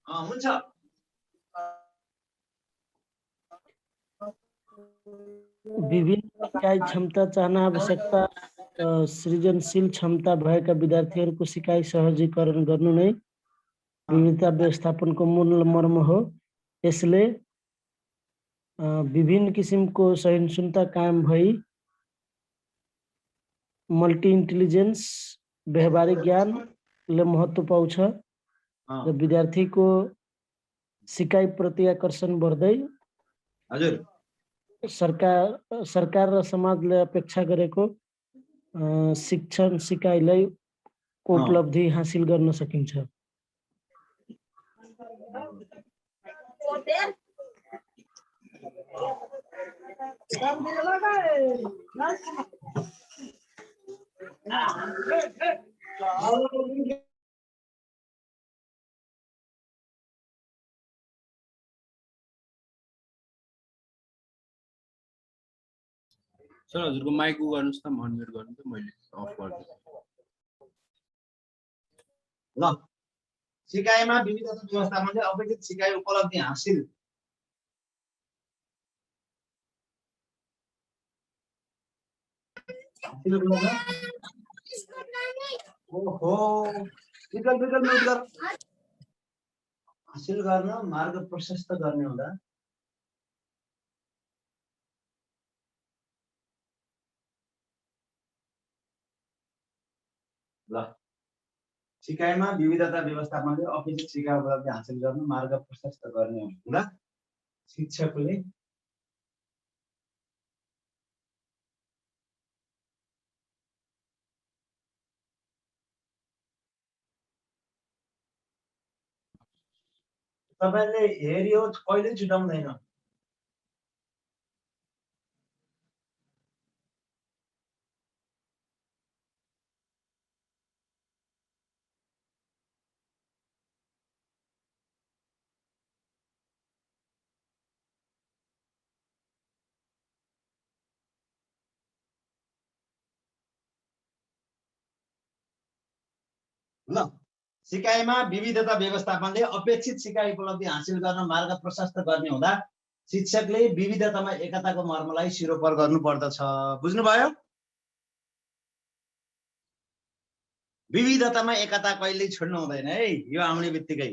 हुन्छ विभिन्न सिकाइ क्षमता चाहना आवश्यकता सृजनशील क्षमता भएका विद्यार्थीहरूको सिकाइ सहजीकरण गर्नु नै विविधता व्यवस्थापनको मूल मर्म हो। यसले विभिन्न किसिमको सहिष्णुता कायम भई मल्टी इन्टेलिजेन्स व्यवहारिक ज्ञानले महत्त्व पाउँछ र विद्यार्थीको सिकाइ प्रति आकर्षण बढ्दै हजुर सरकार र समाजले अपेक्षा गरेको शिक्षण सिकाइलाई उपलब्धि हासिल गर्न सकिन्छ। सर हजुरको माइक उ गर्नुस् त अनम्युट गर्नु त मैले अफ गर्दिए। ल सिकाइमा विविधता व्यवस्थापनले अपेक्षित सिकाइ उपलब्धि हासिल ओहो विकल्प नोट गर हासिल गर्न मार्ग प्रशस्त गर्ने हुँदा ल सिकाइमा विविधता व्यवस्थापनले अपेक्षित सिकाइ उपलब्धि हासिल गर्न मार्ग प्रशस्त गर्ने हुँदा शिक्षकले तपाईले हेरियो कहिले छुटाउँदैन। ल सिकाइमा विविधता व्यवस्थापनले अपेक्षित सिकाइ उपलब्धि हासिल गर्न मार्ग प्रशस्त गर्ने हुँदा शिक्षकले विविधतामा एकताको मर्मलाई सिरोपर गर्नुपर्दछ। बुझ्नुभयो? विविधतामा एकता कहिल्यै छोड्नु हुँदैन है, यो आउने बित्तिकै।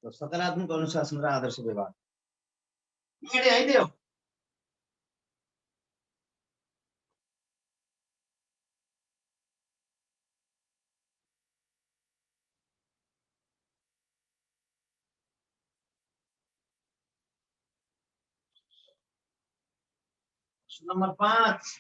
सकारात्मक अनुशासन र आदर्श व्यवहार आइदियो। Number 5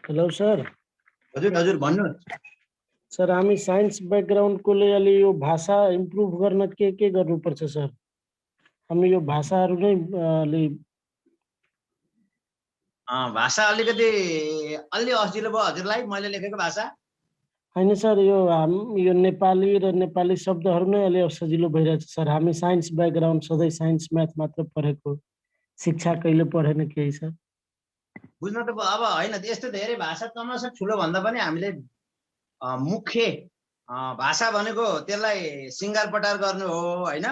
hello sir. हजुर हजुर भन्नुहोस्। सर हामी साइन्स ब्याकग्राउन्डकोले अलि यो भाषा इम्प्रुभ गर्न के गर्नुपर्छ सर? हामी यो भाषाहरू नै अलि भाषा अलिकति अलि असजिलो भयो हजुरलाई मैले लेखेको भाषा? हैन सर, यो नेपाली र नेपाली शब्दहरू नै अलि असजिलो भइरहेछ सर। हामी साइन्स ब्याकग्राउन्ड सधैँ साइन्स म्याथ मात्र पढेको, शिक्षा कहिले पढेन केही सर। बुझ्न त अब हैन यस्तो धेरै भाषा क्रमशः ठुलो भन्दा पनि हामीले मुख्य भाषा भनेको त्यसलाई सिंगार पटार गर्नु हो हैन।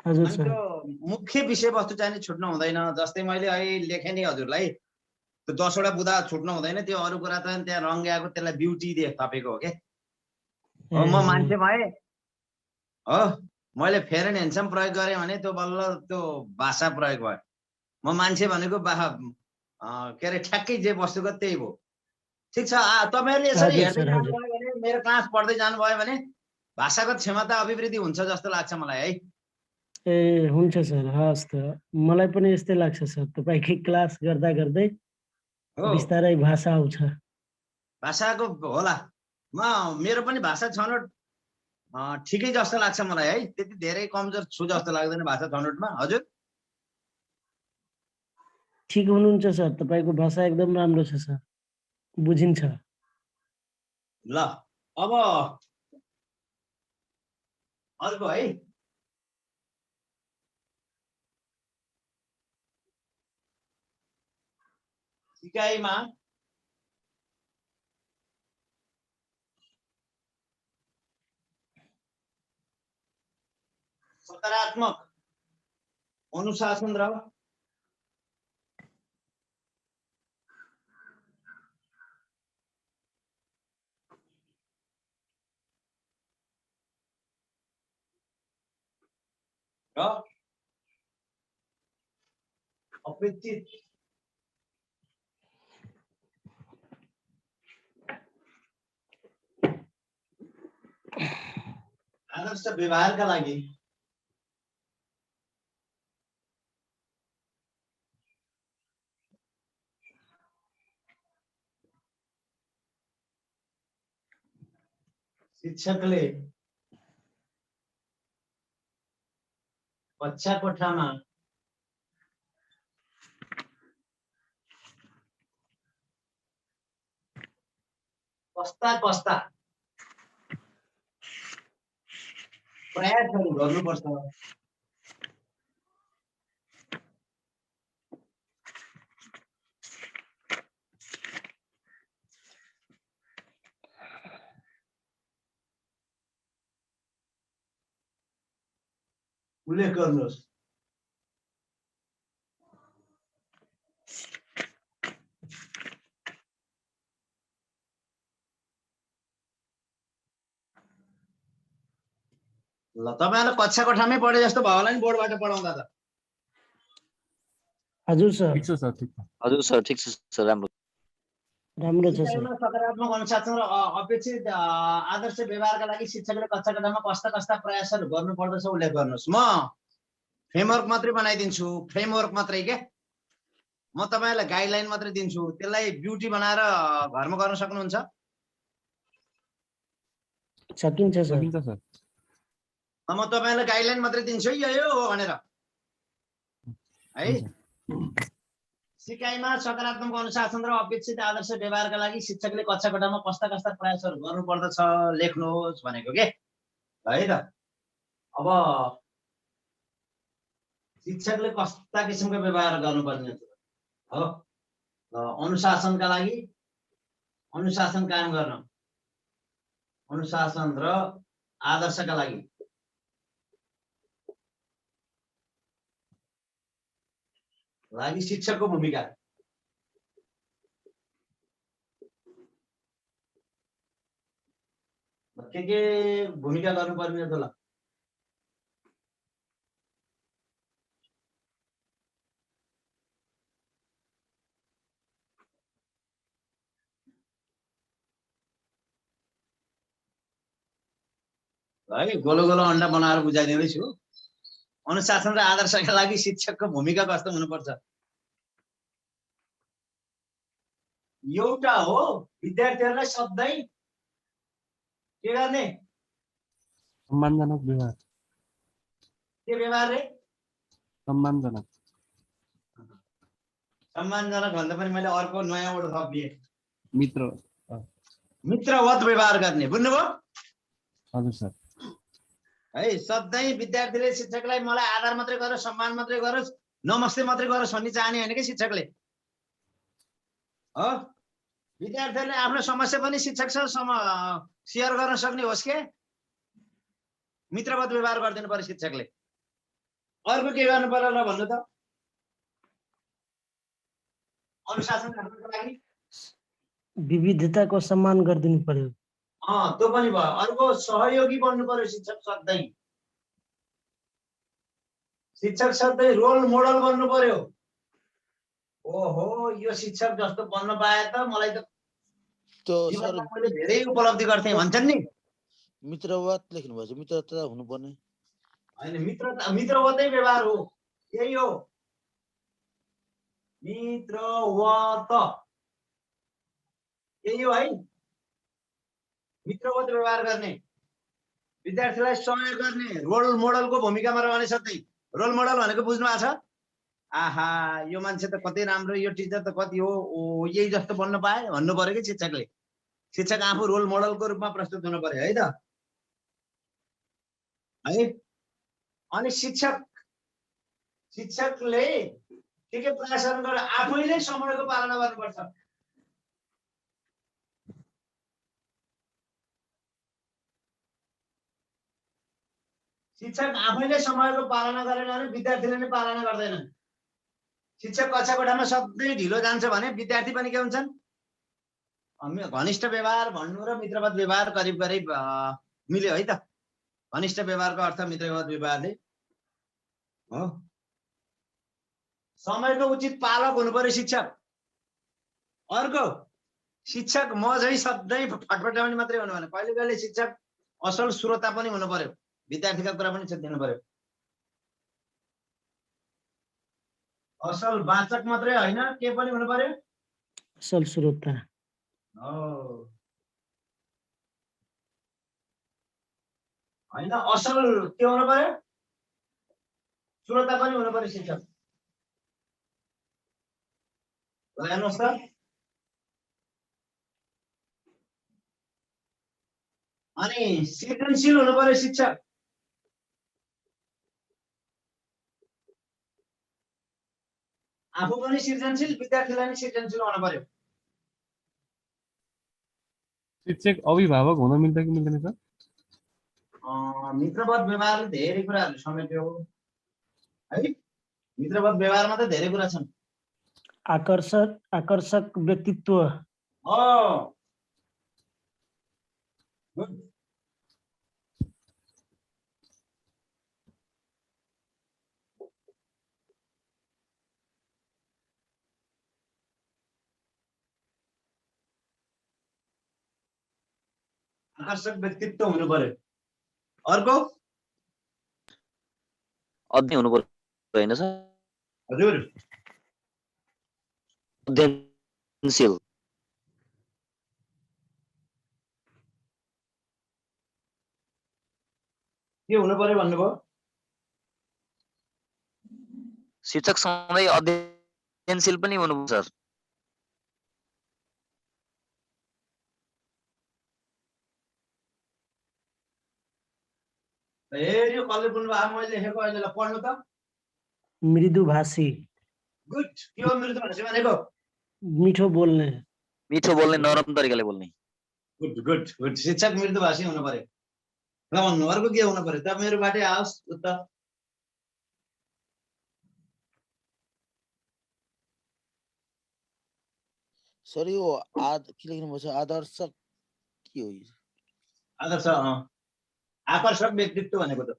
हजुर अनि सर। त्यो मुख्य विषयवस्तु चाहिँ छुट्न हुँदैन। जस्तै मैले अहिले लेखेँ नि हजुरलाई, त्यो 10 वटा बुँदा छुट्न हुँदैन। त्यो अरू कुरा त त्यहाँ रङ्ग्याएको त्यसलाई ब्युटी दे थपेको हो के। हो म मान्छे भए हो मैले फेयर एन्ड ह्यान्डसम प्रयोग गरेँ भने त्यो बल्ल त्यो भाषा प्रयोग भयो। म मान्छे भनेको के अरे ठ्याक्कै जे वस्तुगत त्यही भयो। ठिक छ, तपाईहरुले यसरी हेर्दै जानुभयो भने, मेरो क्लास पढ्दै जानुभयो भने भाषागत क्षमता अभिवृद्धि हुन्छ जस्तो लाग्छ मलाई है। ए हुन्छ सर, हस् त। मलाई पनि यस्तै लाग्छ सर, तपाईँकै क्लास गर्दा गर्दै हो बिस्तारै भाषा आउँछ। भाषाको होला। मेरो पनि भाषा छनौट ठिकै जस्तो लाग्छ मलाई है, त्यति धेरै कमजोर छु जस्तो लाग्दैन भाषा छनौटमा। हजुर ठिक हुनुहुन्छ सर, तपाईँको भाषा एकदम राम्रो छ सर, बुझिन्छ। ल अब अर्को है, सिकाइमा सकारात्मक अनुशासन र अपेक्षित आदर्श व्यवहारका लागि शिक्षकले कक्षा कोठामा कस्ता कस्ता प्रयासहरू गर्नुपर्छ उल्लेख गर्नुहोस्। ल तपाईहरुले कक्षा कोठामै पढे जस्तो भयो होला नि बोर्डबाट पढाउँदा त। हजुर सर, ठिक छ सर, ठिक छ। हजुर सर ठिक छ सर, राम्रो। राम्रो छ सर। सिकाइमा सकारात्मक अनुशासन र अपेक्षित आदर्श व्यवहारका लागि शिक्षकले कक्षा कोठामा कस्ता कस्ता प्रयासहरू गर्नुपर्दछ उल्लेख गर्नुहोस्। म फ्रेमवर्क मात्रै बनाइदिन्छु, फ्रेमवर्क मात्रै के, म तपाईहरुलाई गाइडलाइन मात्रै दिन्छु, त्यसलाई ब्युटी बनाएर घरमा गर्न सक्नुहुन्छ। सकिन्छ सर। सकिन्छ सर। म तपाईहरुलाई गाइडलाइन मात्रै दिन्छु है, यो हो भनेर है। सिकाइमा सकारात्मक अनुशासन र अपेक्षित आदर्श व्यवहारका लागि शिक्षकले कक्षा कोठामा कस्ता कस्ता प्रयासहरू गर्नुपर्दछ लेख्नुहोस् भनेको के है त। अब शिक्षकले कस्ता किसिमको व्यवहार गर्नुपर्ने हो, अनुशासनका लागि अनुशासन कायम गर्न, अनुशासन र आदर्शका लागि शिक्षकको भूमिका। के भूमिका गर्नुपर्ने त ल। है गोलो गोलो अन्डा बनाएर बुझाइदिँदैछु। अनुशासन र आदर्शका लागि शिक्षकको भूमिका कस्तो हुनुपर्छ। एउटा हो, विद्यार्थीहरूलाई सधैँ के गर्ने, सम्मानजनक व्यवहार। के व्यवहार रे? सम्मानजनक। सम्मानजनक भन्दा पनि मैले अर्को नयाँ वर्ड थपिए, मित्र। मित्रवत व्यवहार गर्ने, बुझ्नुभयो? हजुर सर। है सधैँ विद्यार्थीले शिक्षकलाई मलाई आदर मात्रै गरोस्, सम्मान मात्रै गरोस्, नमस्ते मात्रै गरोस् भन्ने चाहने होइन कि शिक्षकले। हो, विद्यार्थीहरूले आफ्नो समस्या पनि शिक्षकसँग सेयर गर्न सक्ने होस् के, मित्रवत व्यवहार गरिदिनु पर्यो शिक्षकले। अर्को के गर्नु पर्यो ल भन्नु त? अनुशासन गर्नको लागि विविधताको सम्मान गरिदिनु पर्यो। त्यो पनि भयो। अर्को सहयोगी बन्नु पर्यो शिक्षक सधैँ। शिक्षक सधैँ रोल मोडल बन्नु पर्यो। ओहो, यो शिक्षक जस्तो बन्न पाए त मलाई त जीवनमा मैले धेरै उपलब्धि गर्थे भन्छन् नि। मित्रवत लेख्नु भएछ, मित्रता हुनुपर्ने। होइन मित्रवतै व्यवहार हो, यही हो मित्रवत, यही हो है। मित्रवत व्यवहार गर्ने, विद्यार्थीलाई सहयोग गर्ने, रोल मोडलको भूमिकामा रहने सधैँ। रोल मोडल भनेको बुझ्नु भएको छ? आहा यो मान्छे त कति राम्रो, यो टिचर त कति हो, यही जस्तो बन्न पाए भन्नु पर्यो कि शिक्षकले। शिक्षक आफू रोल मोडलको रूपमा प्रस्तुत हुनु पर्यो है त है। अनि शिक्षकले के प्रयासन गरेर आफैले समयको पालना गर्नुपर्छ। शिक्षक आफैले समयको पालना गरेन भने विद्यार्थीले नै पालना गर्दैनन्। शिक्षक कक्षा कोठामा सधैँ ढिलो जान्छ भने विद्यार्थी पनि के हुन्छन्? घनिष्ठ व्यवहार भन्नु र मित्रवत व्यवहार करिब करिब मिल्यो है त। घनिष्ठ व्यवहारको अर्थ मित्रवत व्यवहारले हो। समयको उचित पालक हुनु पर्यो शिक्षक। अर्को, शिक्षक म झै सधैँ फटफटाउने मात्रै हुनु भने कहिले कहिले शिक्षक असल श्रोता पनि हुनु पर्यो, विद्यार्थीका कुरा पनि छेडिदिनु पर्यो। असल वाचक मात्रै होइन, के पनि हुनु पर्यो? असल श्रोता। होइन असल के हुनु पर्यो? श्रोता पनि हुनु पर्यो शिक्षक। हेर्नुहोस् त, अनि सृजनशील हुनु पर्यो शिक्षक। आफू पनि सृजनशील, विद्यार्थीलाई पनि सृजनशील हुनु पर्यो। शिक्षक अभिभावक हुन मिल्छ कि मिल्दैन सर? मित्रवत व्यवहारले धेरै कुराहरू समेट्यो है। मित्रवत व्यवहारमा त धेरै कुरा छन्। आकर्षक व्यक्तित्व। आकर्षक व्यक्तित्व हुनु पर्यो। अर्को अध्ययन हुनु पर्यो होइन सर? हजुर, अध्ययनशील। के हुनु पर्यो भन्नुभयो? शिक्षक सँगै अध्ययनशील पनि हुनुपर्छ सर। यो कसले बुझ्नुभयो? मैले लेखेको अहिलेलाई पढ्नु त। मृदुभाषी। गुड। के हो मृदुभाषी भनेको? मिठो बोल्ने। मिठो बोल्ने, नरम तरिकाले बोल्ने। Good good good. शिक्षक मृदुभाषी हुनु पर्यो। ल भन्नु, अर्को के हुनु पर्यो त? मेरोबाटै आओस् उत्तर। सर यो के लेख्नु पर्छ? आदर्शक के हो? आदर्श आकर्षक व्यक्तित्व भनेको त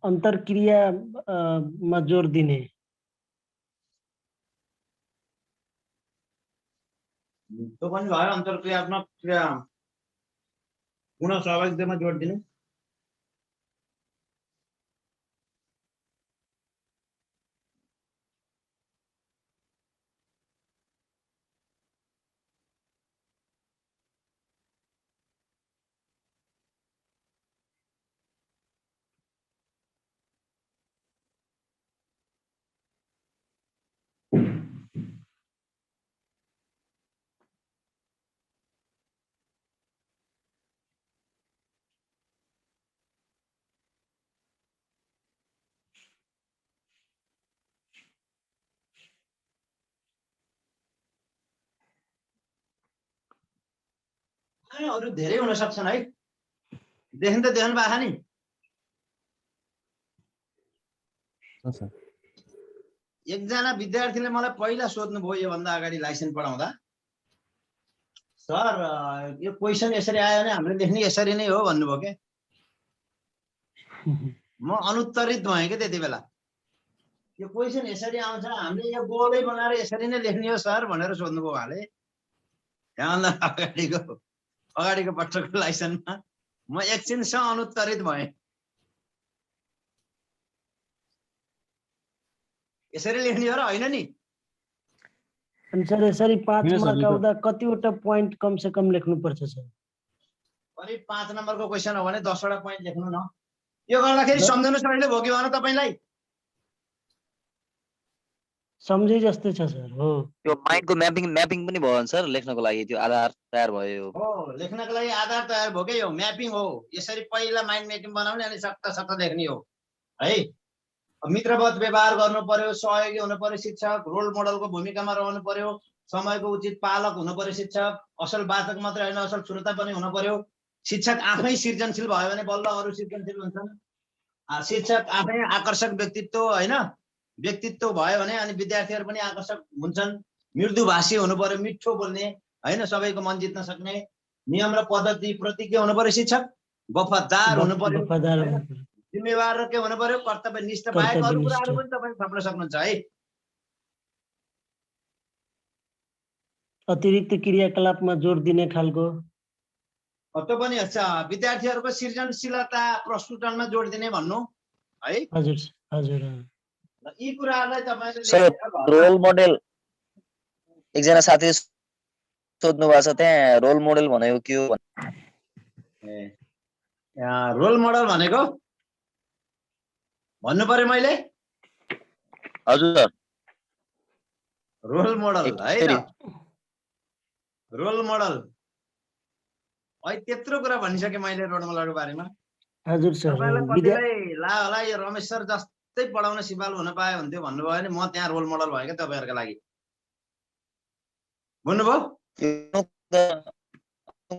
अन्तर्क्रियामा जोड दिने। त्यो पनि भयो, अन्तर्क्रियात्मक क्रिया पुनः सहभागितामा जोड दिनु। अरू धेरै हुन सक्छन् है। देख्नु भएको नि। एकजना विद्यार्थीले मलाई पहिला सोध्नुभयो योभन्दा अगाडि लाइसेन्स पढाउँदा, सर यो क्वेसन यसरी आयो भने हामीले लेख्ने यसरी नै हो भन्नुभयो के। म अनुत्तरित भएँ कि त्यति बेला। यो क्वेसन यसरी आउँछ, हामीले यो गोलै बनाएर यसरी नै लेख्ने हो सर भनेर सोध्नुभयो उहाँले। त्यहाँभन्दा अगाडिको पटकको लाइसेन्समा म एकछिनसँग अनुत्तरित भएँ। यसरी लेख्ने हो र होइन नि? अनि सर यसरी 5 होइन सर, मार्क यो त- आउँदा कतिवटा पोइन्ट कम से कम लेख्नुपर्छ सर? करिब 5 नम्बरको क्वेसन हो भने 10 वटा पोइन्ट लेख्नु न। यो गर्दाखेरि सम्झनु सजिलो भयो कि भएन तपाईँलाई? सम्झे जस्तै छ सर। हो त्यो माइन्डको म्यापिङ पनि भयो भने सर लेख्नको लागि त्यो आधार तयार भयो। हो, लेख्नको लागि आधार तयार भयो के? यो म्यापिङ हो। यसरी पहिला माइन्ड म्यापिङ बनाउने अनि सट्ट लेख्ने हो है। मित्रवत व्यवहार गर्नु पर्यो, सहयोगी हुनु पर्यो शिक्षक, रोल मोडलको भूमिकामा रहनु पर्यो, समयको उचित पालक हुनु पर्यो शिक्षक, असल वाचक मात्रै होइन असल श्रोता पनि हुनु पर्यो। शिक्षक आफै सृजनशील भयो भने बल्ल अरू सृजनशील हुन्छन्। शिक्षक आफै आकर्षक व्यक्तित्व होइन, व्यक्तित्व भयो भने अनि विद्यार्थीहरू पनि आकर्षक हुन्छन्। मृदुभाषी हुनु पर्यो, मिठो बोल्ने होइन, सबैको मन जित्न सक्ने, नियम र पद्धति प्रति के हुनु पर्यो शिक्षक? वफादार हुनु पर्यो, वफादार हुनु पर्यो। जिम्मेवार र के हुनु पर्यो? कर्तव्यनिष्ठ बाहेक अरू कुराहरू पनि तपाईँ थप्न सक्नुहुन्छ है। अतिरिक्त क्रियाकलापमा जोड दिने खालको। त्यो पनि अच्छा, विद्यार्थीहरूको सृजनशीलता प्रस्तुतनमा जोड दिने भन्नु है। हजुर हजुर। र यी कुराहरूलाई तपाईँले सर रोल मोडल एकजना साथीले सोध्नु भएको छ, त्यहाँ रोल मोडल भनेको के हो? रोल मोडल भनेको भन्नु पर्यो मैले? हजुर सर। रोल मोडल है त, रोल मोडल। है त्यत्रो कुरा भनिसकेँ मैले रोल मोडलको बारेमा। हजुर सर। तपाईँलाई कतिलाई ला होला यो रमेश सर जस्तै पढाउन सिपालु हुन पाए हुन्थ्यो भन्नुभयो भने म त्यहाँ रोल मोडल भयो क्या तपाईँहरूको लागि। बुझ्नुभयो?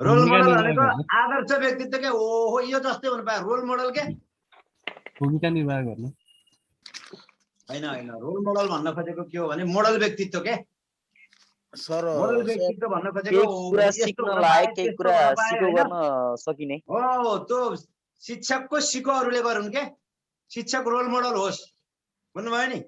रोल मोडल भनेको आदर्श व्यक्तित्व के? ओहो यो जस्तै हुनु पायो रोल मोडल के? भूमिका निर्वाह गर्ने होइन होइन, रोल मोडल भन्न खोजेको के हो भने मोडल व्यक्तित्व के? सर मोडल व्यक्तित्व भन्न खोजेको केही कुरा सिक्न लायक, केही कुरा सिको गर्न सकिने। हो, त्यो शिक्षकको सिको अरूले गरून् के? शिक्षक रोल मोडल होस्, बुझ्नुभयो नि?